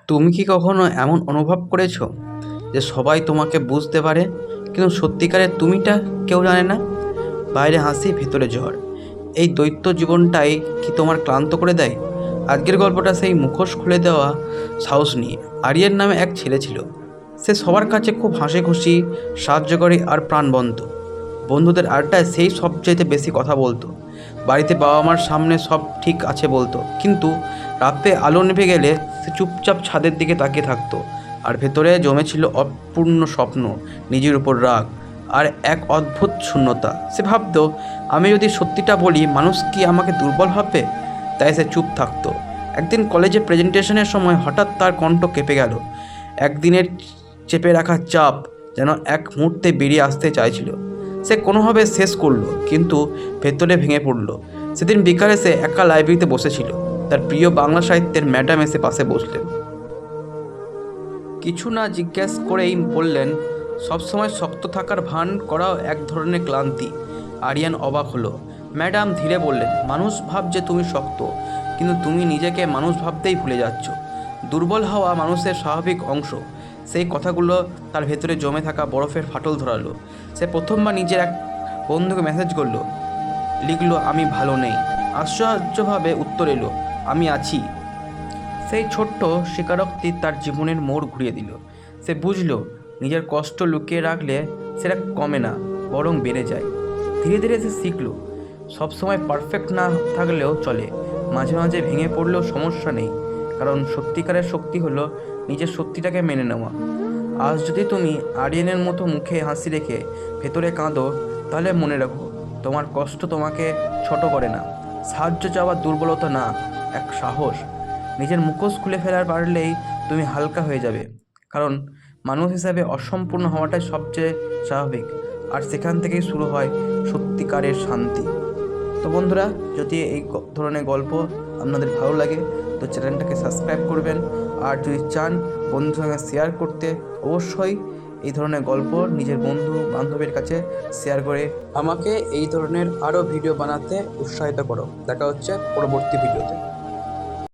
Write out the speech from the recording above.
তুমি কি কখনো এমন অনুভব করেছো যে সবাই তোমাকে বুঝতে পারে কিন্তু সত্যিকারের তুমিটা কেউ জানে না? বাইরে হাসি ভেতরে ঝড়, এই দৈত্য জীবনটাই কি তোমার ক্লান্ত করে দেয়? আজকের গল্পটা সেই মুখোশ খুলে দেওয়া সাহস নিয়ে। আরিয়ার নামে এক ছেলে ছিল। সে সবার কাছে খুব হাসি খুশি, সাহায্যকারী আর প্রাণবন্ত। বন্ধুদের আড্ডায় সেই সবচাইতে বেশি কথা বলতো। বাড়িতে বাবা মার সামনে সব ঠিক আছে বলতো, কিন্তু রাতে আলো নিভে গেলে সে চুপচাপ ছাদের দিকে তাকিয়ে থাকতো। আর ভেতরে জমেছিল অপূর্ণ স্বপ্ন, নিজের উপর রাগ আর এক অদ্ভুত শূন্যতা। সে ভাবতো, আমি যদি সত্যিটা বলি মানুষ কি আমাকে দুর্বল ভাববে? তাই সে চুপ থাকতো। একদিন কলেজে প্রেজেন্টেশনের সময় হঠাৎ তার কণ্ঠ কেঁপে গেল। একদিনের চেপে রাখা চাপ যেন এক মুহূর্তে বেরিয়ে আসতে চাইছিল। সে কোনোভাবে শেষ করলো, কিন্তু ভেতরে ভেঙে পড়ল। সেদিন বিকালে সে একা লাইব্রেরিতে বসেছিল। তার প্রিয় বাংলা সাহিত্যের ম্যাডাম এসে পাশে বসলেন। কিছু না জিজ্ঞেস করেই বললেন, সবসময় শক্ত থাকার ভান করাও এক ধরনের ক্লান্তি। আরিয়ান অবাক হলো। ম্যাডাম ধীরে বললেন, মানুষ ভাবছে তুমি শক্ত, কিন্তু তুমি নিজেকে মানুষ ভাবতেই ভুলে যাচ্ছ। দুর্বল হওয়া মানুষের স্বাভাবিক অংশ। সেই কথাগুলো তার ভেতরে জমে থাকা বরফের ফাটল ধরালো। সে প্রথমবার নিজের এক বন্ধুকে মেসেজ করলো, লিখলো, আমি ভালো নেই। আশ্চর্যভাবে উত্তর এলো, আমি আছি। সেই ছোট্ট স্বীকারোক্তি তার জীবনের মোড় ঘুরিয়ে দিল। সে বুঝল, নিজের কষ্ট লুকিয়ে রাখলে সেটা কমে না, বরং বেড়ে যায়। ধীরে ধীরে সে শিখল, সবসময় পারফেক্ট না থাকলেও চলে, মাঝে মাঝে ভেঙে পড়লেও সমস্যা নেই। কারণ সত্যিকারের শক্তি হলো নিজের সত্যিটাকে মেনে নেওয়া। আজ যদি তুমি আরিয়ানের মতো মুখে হাসি রেখে ভেতরে কাঁদো, তাহলে মনে রাখো, তোমার কষ্ট তোমাকে ছোট করে না। সাহায্য চাওয়া দুর্বলতা না, এক সাহস। নিজের মুখোশ খুলে ফেলার পারলেই তুমি হালকা হয়ে যাবে। কারণ মানুষ হিসাবে অসম্পূর্ণ হওয়াটাই সবচেয়ে স্বাভাবিক। আর সেখান থেকেই শুরু হয় সত্যিকারের শান্তি। তো বন্ধুরা, যদি এই ধরনের গল্প আপনাদের ভালো লাগে তো চ্যানেলটাকে সাবস্ক্রাইব করবেন। আর যদি চান বন্ধুদের সঙ্গে শেয়ার করতে, অবশ্যই এই ধরনের গল্প নিজের বন্ধু বান্ধবের কাছে শেয়ার করে আমাকে এই ধরনের আরও ভিডিও বানাতে উৎসাহিত করো। দেখা হচ্ছে পরবর্তী ভিডিওতে।